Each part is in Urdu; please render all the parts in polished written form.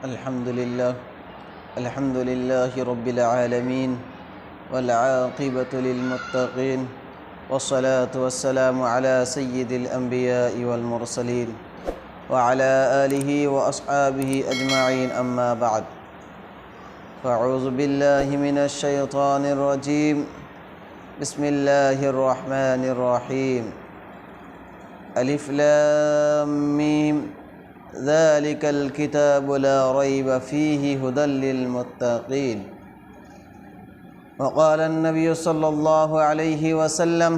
الحمد لله رب العالمين والعاقبة للمتقين والصلاة والسلام على سيد الأنبياء والمرسلين وعلى آله وأصحابه أجمعين، أما بعد، فأعوذ بالله من الشيطان الرجيم. بسم الله الرحمن الرحيم. الف لام میم ذلك الكتاب لا ريب فيه هدى للمتقين. وقال النبي صلى الله عليه وسلم: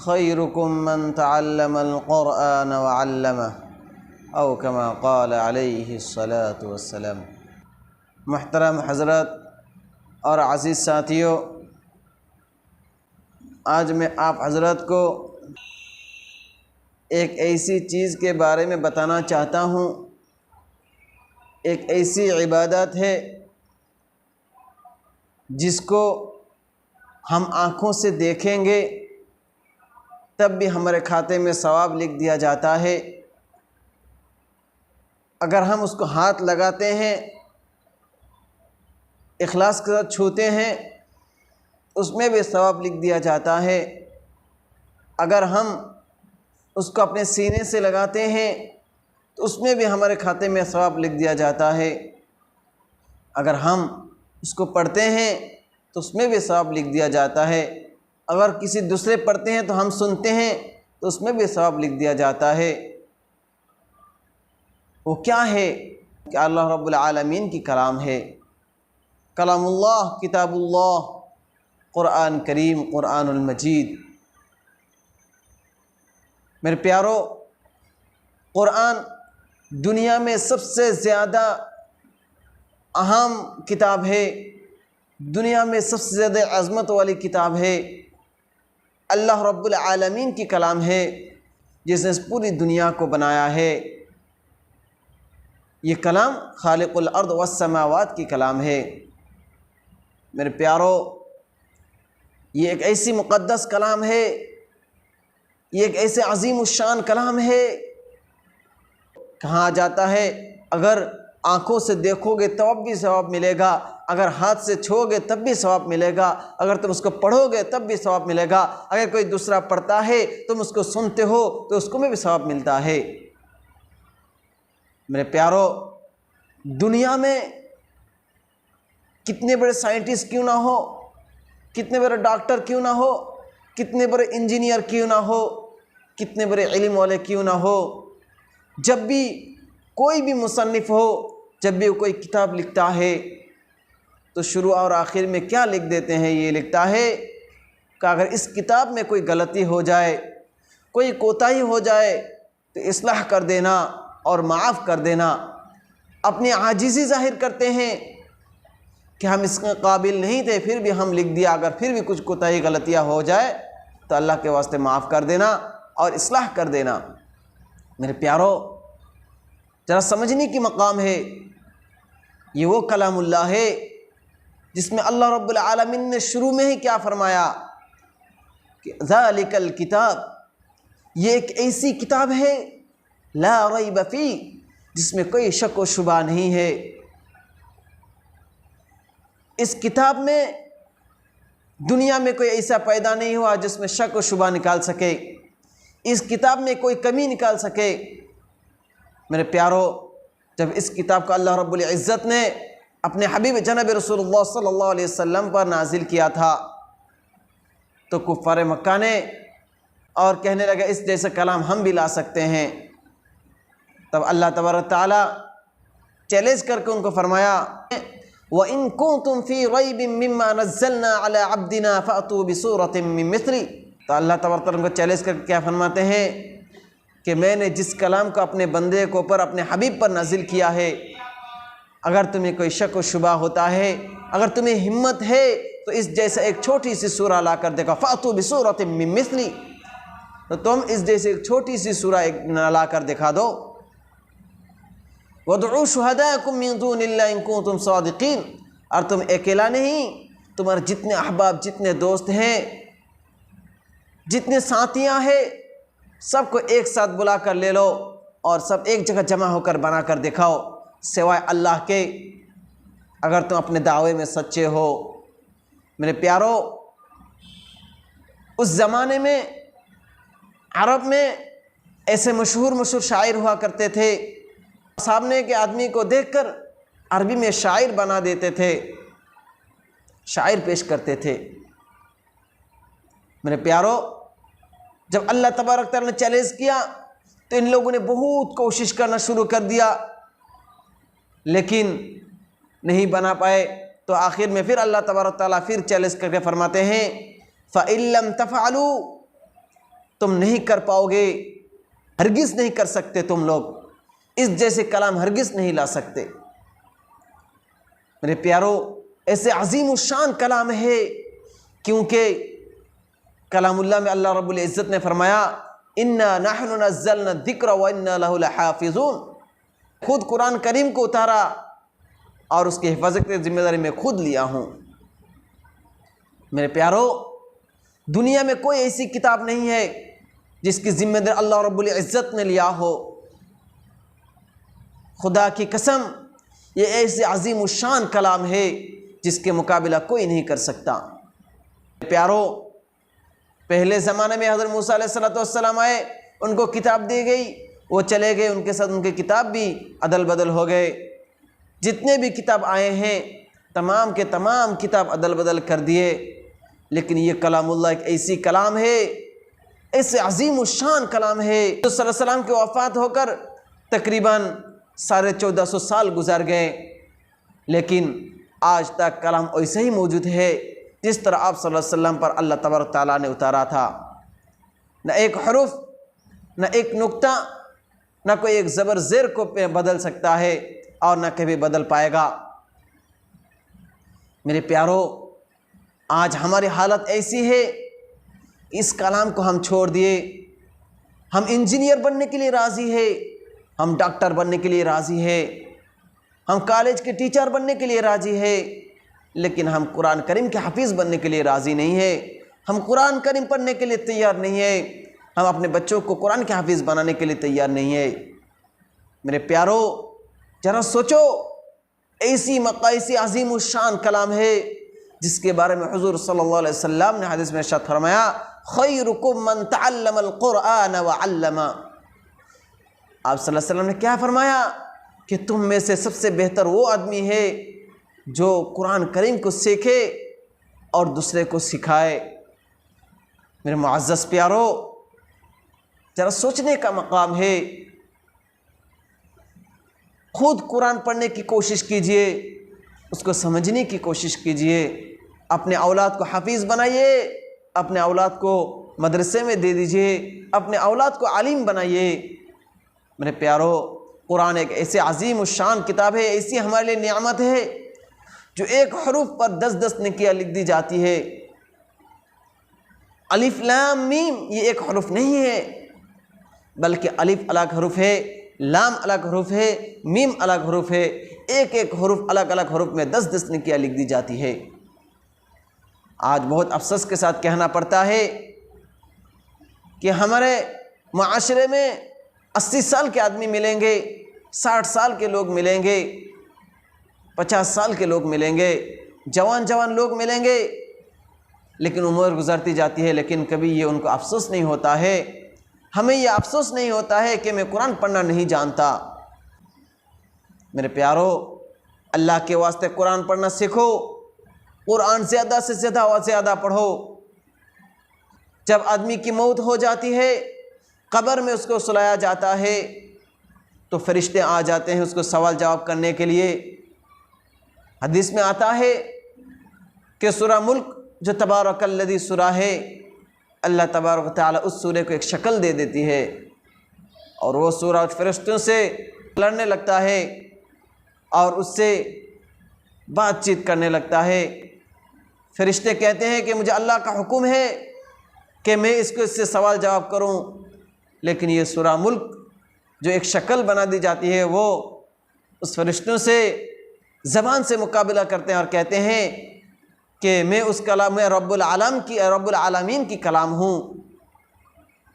خيركم من تعلم القرآن وعلمه، او كما قال عليه الصلاة والسلام. محترم حضرات اور عزیز ساتھیوں، آج میں آپ حضرات کو ایک ایسی چیز کے بارے میں بتانا چاہتا ہوں، ایک ایسی عبادت ہے جس کو ہم آنکھوں سے دیکھیں گے تب بھی ہمارے کھاتے میں ثواب لکھ دیا جاتا ہے، اگر ہم اس کو ہاتھ لگاتے ہیں، اخلاص کے ساتھ چھوتے ہیں، اس میں بھی ثواب لکھ دیا جاتا ہے، اگر ہم اس کو اپنے سینے سے لگاتے ہیں تو اس میں بھی ہمارے کھاتے میں ثواب لکھ دیا جاتا ہے، اگر ہم اس کو پڑھتے ہیں تو اس میں بھی ثواب لکھ دیا جاتا ہے، اگر کسی دوسرے پڑھتے ہیں تو ہم سنتے ہیں تو اس میں بھی ثواب لکھ دیا جاتا ہے۔ وہ کیا ہے کہ اللہ رب العالمین کی کلام ہے، کلام اللہ، کتاب اللہ، قرآن کریم، قرآن المجید۔ میرے پیارو، قرآن دنیا میں سب سے زیادہ اہم کتاب ہے، دنیا میں سب سے زیادہ عظمت والی کتاب ہے، اللہ رب العالمین کی کلام ہے جس نے اس پوری دنیا کو بنایا ہے۔ یہ کلام خالق الارض والسماوات کی کلام ہے۔ میرے پیارو، یہ ایک ایسی مقدس کلام ہے، یہ ایک ایسے عظیم الشان کلام ہے۔ کہا جاتا ہے اگر آنکھوں سے دیکھو گے تب بھی ثواب ملے گا، اگر ہاتھ سے چھو گے تب بھی ثواب ملے گا، اگر تم اس کو پڑھو گے تب بھی ثواب ملے گا، اگر کوئی دوسرا پڑھتا ہے تم اس کو سنتے ہو تو اس کو بھی ثواب ملتا ہے۔ میرے پیارو، دنیا میں کتنے بڑے سائنٹسٹ کیوں نہ ہو، کتنے بڑے ڈاکٹر کیوں نہ ہو، کتنے بڑے انجینئر کیوں نہ ہو، کتنے بڑے علم والے کیوں نہ ہو، جب بھی کوئی بھی مصنف ہو، جب بھی کوئی کتاب لکھتا ہے تو شروع اور آخر میں کیا لکھ دیتے ہیں؟ یہ لکھتا ہے کہ اگر اس کتاب میں کوئی غلطی ہو جائے، کوئی کوتاہی ہو جائے تو اصلاح کر دینا اور معاف کر دینا۔ اپنی عاجزی ظاہر کرتے ہیں کہ ہم اس کے قابل نہیں تھے پھر بھی ہم لکھ دیا، اگر پھر بھی کچھ کوتاہی غلطیاں ہو جائے تو اللہ کے واسطے معاف کر دینا اور اصلاح کر دینا۔ میرے پیارو، ذرا سمجھنے کی مقام ہے، یہ وہ کلام اللہ ہے جس میں اللہ رب العالمین نے شروع میں ہی کیا فرمایا کہ ذالک الکتاب، یہ ایک ایسی کتاب ہے لا ریب فیہ، جس میں کوئی شک و شبہ نہیں ہے۔ اس کتاب میں دنیا میں کوئی ایسا پیدا نہیں ہوا جس میں شک و شبہ نکال سکے، اس کتاب میں کوئی کمی نکال سکے۔ میرے پیارو، جب اس کتاب کو اللہ رب العزت نے اپنے حبیب جناب رسول اللہ صلی اللہ علیہ وسلم پر نازل کیا تھا تو کفار مکہ نے اور کہنے لگا اس جیسا کلام ہم بھی لا سکتے ہیں۔ تب اللہ تبارک تعالیٰ چیلنج کر کے ان کو فرمایا وَإِن كُنتُمْ فِي رَيْبٍ مِّمَّا نَزَّلْنَا عَلَىٰ عَبْدِنَا فَأْتُوا بِسُورَةٍ مِّن مِّثْلِهِ۔ تو اللہ تبارک تعالیٰ ان کو چیلنج کر کے کیا فرماتے ہیں کہ میں نے جس کلام کو اپنے بندے کے اوپر، اپنے حبیب پر نازل کیا ہے، اگر تمہیں کوئی شک و شبہ ہوتا ہے، اگر تمہیں ہمت ہے تو اس جیسا ایک چھوٹی سی سورہ لا کر دیکھو، فَأْتُوا بِسُورَةٍ مِّن مِّثْلِهِ، تو تم اس جیسے ایک چھوٹی سی سورہ لا کر دکھا دو۔ وَادْعُوا شُهَدَاءَكُم مِّن دُونِ اللَّهِ إِن كُنتُمْ صَادِقِينَ، اور تم اکیلا نہیں، تمہارے جتنے احباب، جتنے دوست ہیں، جتنے ساتھیاں ہیں، سب کو ایک ساتھ بلا کر لے لو اور سب ایک جگہ جمع ہو کر بنا کر دکھاؤ۔ سوائے اللہ کے، اگر تم اپنے دعوے میں سچے ہو۔ میرے پیارو، اس زمانے میں عرب میں ایسے مشہور شاعر ہوا کرتے تھے، سامنے کے آدمی کو دیکھ کر عربی میں شاعر بنا دیتے تھے، شاعر پیش کرتے تھے۔ میرے پیارو، جب اللہ تبارک تعالیٰ نے چیلنج کیا تو ان لوگوں نے بہت کوشش کرنا شروع کر دیا، لیکن نہیں بنا پائے۔ تو آخر میں پھر اللہ تبارک تعالیٰ پھر چیلنج کر کے فرماتے ہیں فَإِن لَّمْ تَفْعَلُوا، تم نہیں کر پاؤ گے، ہرگز نہیں کر سکتے، تم لوگ اس جیسے کلام ہرگز نہیں لا سکتے۔ میرے پیارو، ایسے عظیم الشان کلام ہے، کیونکہ کلام اللہ میں اللہ رب العزت نے فرمایا اِنَّا نَحْنُ نَزَّلْنَا الذِّكْرَ وَإِنَّا لَهُ لَحَافِظُونَ، خود قرآن کریم کو اتارا اور اس کی حفاظت کی ذمہ داری میں خود لیا ہوں۔ میرے پیارو، دنیا میں کوئی ایسی کتاب نہیں ہے جس کی ذمہ داری اللہ رب العزت نے لیا ہو۔ خدا کی قسم، یہ ایسے عظیم الشان کلام ہے جس کے مقابلہ کوئی نہیں کر سکتا۔ پیارو، پہلے زمانے میں حضرت موسیٰ علیہ السلام آئے، ان کو کتاب دی گئی، وہ چلے گئے، ان کے ساتھ ان کی کتاب بھی عدل بدل ہو گئے۔ جتنے بھی کتاب آئے ہیں تمام کے تمام کتاب عدل بدل کر دیے، لیکن یہ کلام اللہ ایک ایسی کلام ہے، ایسے عظیم الشان کلام ہے۔ تو صلی اللہ علیہ وسلم کی وفات ہو کر تقریباً 1450 سال گزر گئے، لیکن آج تک کلام ایسے ہی موجود ہے جس طرح آپ صلی اللہ علیہ وسلم پر اللہ تبارک تعالیٰ نے اتارا تھا۔ نہ ایک حرف، نہ ایک نقطہ، نہ کوئی ایک زبر زیر کو بدل سکتا ہے اور نہ کبھی بدل پائے گا۔ میرے پیارو، آج ہماری حالت ایسی ہے، اس کلام کو ہم چھوڑ دیے۔ ہم انجینئر بننے کے لیے راضی ہے، ہم ڈاکٹر بننے کے لیے راضی ہے، ہم کالج کے ٹیچر بننے کے لیے راضی ہے، لیکن ہم قرآن کریم کے حافظ بننے کے لیے راضی نہیں ہے، ہم قرآن کریم پڑھنے کے لیے تیار نہیں ہے، ہم اپنے بچوں کو قرآن کے حافظ بنانے کے لیے تیار نہیں ہے۔ میرے پیارو، ذرا سوچو، ایسی عظیم الشان کلام ہے جس کے بارے میں حضور صلی اللہ علیہ وسلم نے حدیث میں ارشاد فرمایا خیرکم من تعلم القرآن وعلم۔ آپ صلی اللہ علیہ وسلم نے کیا فرمایا کہ تم میں سے سب سے بہتر وہ آدمی ہے جو قرآن کریم کو سیکھے اور دوسرے کو سکھائے۔ میرے معزز پیارو، ذرا سوچنے کا مقام ہے، خود قرآن پڑھنے کی کوشش کیجئے، اس کو سمجھنے کی کوشش کیجئے، اپنے اولاد کو حافظ بنائیے، اپنے اولاد کو مدرسے میں دے دیجئے، اپنے اولاد کو عالم بنائیے۔ میرے پیارو، قرآن ایک ایسے عظیم الشان کتاب ہے، ایسی ہمارے لیے نعمت ہے جو ایک حروف پر 10 نیکیاں لکھ دی جاتی ہے۔ الف لام میم یہ ایک حرف نہیں ہے، بلکہ الف الگ حرف ہے، لام الگ حرف ہے، میم الگ حرف ہے، ایک ایک حرف الگ الگ حرف میں 10 نیکیاں لکھ دی جاتی ہے۔ آج بہت افسوس کے ساتھ کہنا پڑتا ہے کہ ہمارے معاشرے میں 80 سال کے آدمی ملیں گے، 60 سال کے لوگ ملیں گے، 50 سال کے لوگ ملیں گے، جوان لوگ ملیں گے، لیکن عمر گزرتی جاتی ہے، لیکن کبھی یہ ان کو افسوس نہیں ہوتا ہے، ہمیں یہ افسوس نہیں ہوتا ہے کہ میں قرآن پڑھنا نہیں جانتا۔ میرے پیارو، اللہ کے واسطے قرآن پڑھنا سیکھو، قرآن زیادہ سے زیادہ پڑھو۔ جب آدمی کی موت ہو جاتی ہے، قبر میں اس کو سلایا جاتا ہے تو فرشتے آ جاتے ہیں اس کو سوال جواب کرنے کے لیے۔ حدیث میں آتا ہے کہ سورہ ملک جو تبارک الذی سورہ ہے، اللہ تبارک و تعالیٰ اس سورہ کو ایک شکل دے دیتی ہے اور وہ سورہ فرشتوں سے لڑنے لگتا ہے اور اس سے بات چیت کرنے لگتا ہے۔ فرشتے کہتے ہیں کہ مجھے اللہ کا حکم ہے کہ میں اس سے سوال جواب کروں، لیکن یہ سورہ ملک جو ایک شکل بنا دی جاتی ہے، وہ اس فرشتوں سے زبان سے مقابلہ کرتے ہیں اور کہتے ہیں کہ میں اس کلام میں رب العالمین کی کلام ہوں،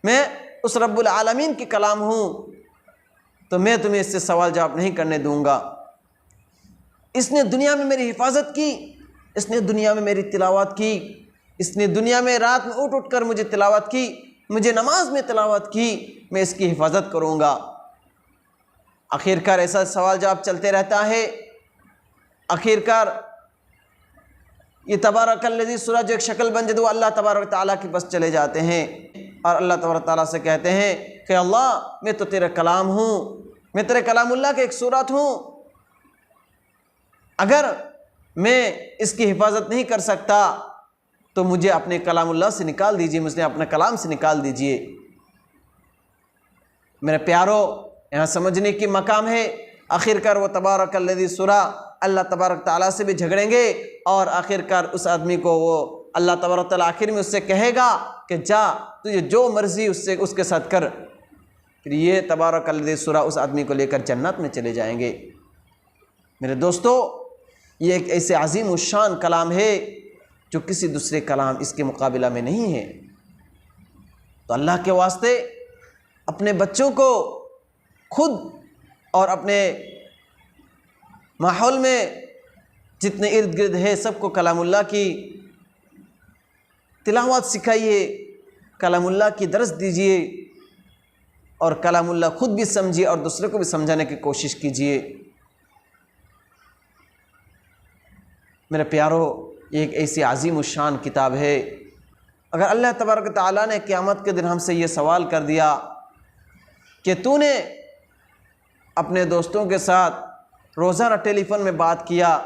میں اس رب العالمین کی کلام ہوں، تو میں تمہیں اس سے سوال جواب نہیں کرنے دوں گا۔ اس نے دنیا میں میری حفاظت کی، اس نے دنیا میں میری تلاوت کی، اس نے دنیا میں رات میں اٹھ کر مجھے تلاوت کی، مجھے نماز میں تلاوت کی، میں اس کی حفاظت کروں گا۔ آخر کار ایسا سوال جواب چلتے رہتا ہے۔ آخر کار یہ تبارک الذی سورہ جو ایک شکل بن جائے وہ اللہ تبارک تعالیٰ کے پاس چلے جاتے ہیں اور اللہ تبارک تعالیٰ سے کہتے ہیں کہ اللہ میں تو تیرا کلام ہوں، میں تیرے کلام اللہ کے ایک سورت ہوں، اگر میں اس کی حفاظت نہیں کر سکتا تو مجھے اپنے کلام اللہ سے نکال دیجیے، مجھے اپنے کلام سے نکال دیجیے۔ میرے پیارو، یہاں سمجھنے کی مقام ہے۔ آخر کار وہ تبارک الذی سورہ اللہ تبارک تعالیٰ سے بھی جھگڑیں گے اور آخر کار اس آدمی کو وہ اللہ تبارک تعالیٰ آخر میں اس سے کہے گا کہ جا، تجھے جو مرضی اس کے ساتھ کر۔ پھر یہ تبارک الذی سورہ اس آدمی کو لے کر جنت میں چلے جائیں گے۔ میرے دوستو، یہ ایک ایسے عظیم الشان کلام ہے جو کسی دوسرے کلام اس کے مقابلہ میں نہیں ہے۔ تو اللہ کے واسطے اپنے بچوں کو خود اور اپنے ماحول میں جتنے ارد گرد ہے سب کو کلام اللہ کی تلاوت سکھائیے، کلام اللہ کی درس دیجیے اور کلام اللہ خود بھی سمجھیے اور دوسرے کو بھی سمجھانے کی کوشش کیجیے۔ میرے پیارو، یہ ایک ایسی عظیم الشان کتاب ہے۔ اگر اللہ تبارک تعالیٰ نے قیامت کے دن ہم سے یہ سوال کر دیا کہ تو نے اپنے دوستوں کے ساتھ روزانہ ٹیلی فون میں بات کیا،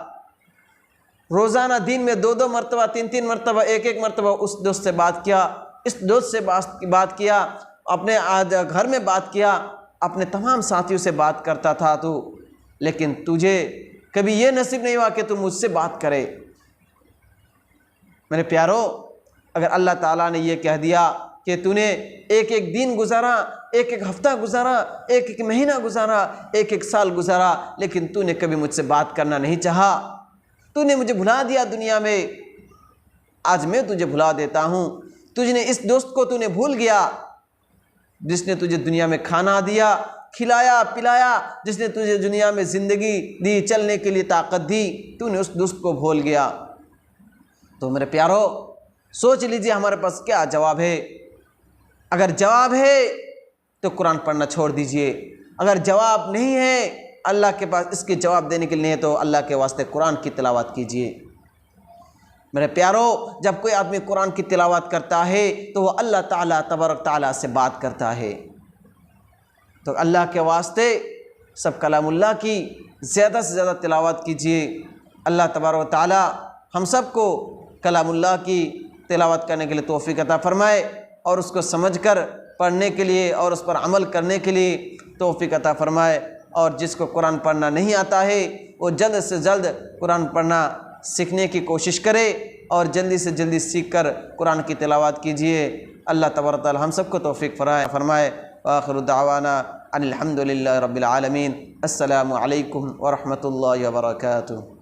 روزانہ دن میں 2 مرتبہ 3 مرتبہ 1 مرتبہ اس دوست سے بات کیا، اس دوست سے بات کیا، اپنے گھر میں بات کیا، اپنے تمام ساتھیوں سے بات کرتا تھا تو، لیکن تجھے کبھی یہ نصیب نہیں ہوا کہ تم مجھ سے بات کرے۔ میرے پیارو، اگر اللہ تعالیٰ نے یہ کہہ دیا کہ تو نے ایک دن گزارا، ایک ہفتہ گزارا، ایک مہینہ گزارا، ایک سال گزارا، لیکن تو نے کبھی مجھ سے بات کرنا نہیں چاہا، تو نے مجھے بھلا دیا دنیا میں، آج میں تجھے بھلا دیتا ہوں۔ تجھ نے اس دوست کو تو نے بھول گیا جس نے تجھے دنیا میں کھانا دیا، کھلایا پلایا، جس نے تجھے دنیا میں زندگی دی، چلنے کے لیے طاقت دی، تو نے اس دوست کو بھول گیا۔ تو میرے پیارو، سوچ لیجئے ہمارے پاس کیا جواب ہے۔ اگر جواب ہے تو قرآن پڑھنا چھوڑ دیجئے، اگر جواب نہیں ہے، اللہ کے پاس اس کے جواب دینے کے لیے تو اللہ کے واسطے قرآن کی تلاوت کیجئے۔ میرے پیارو، جب کوئی آدمی قرآن کی تلاوت کرتا ہے تو وہ اللہ تعالیٰ تبارک تعالیٰ سے بات کرتا ہے۔ تو اللہ کے واسطے سب کلام اللہ کی زیادہ سے زیادہ تلاوت کیجئے۔ اللہ تبارک تعالیٰ ہم سب کو کلام اللہ کی تلاوت کرنے کے لیے توفیق عطا فرمائے اور اس کو سمجھ کر پڑھنے کے لیے اور اس پر عمل کرنے کے لیے توفیق عطا فرمائے۔ اور جس کو قرآن پڑھنا نہیں آتا ہے وہ جلد سے جلد قرآن پڑھنا سیکھنے کی کوشش کرے اور جلدی سے جلدی سیکھ کر قرآن کی تلاوت کیجیے۔ اللہ تبارک تعالی ہم سب کو توفیق فرمائے۔ وآخر دعوانا ان الحمد للہ رب العالمین۔ السلام علیکم ورحمۃ اللہ وبرکاتہ۔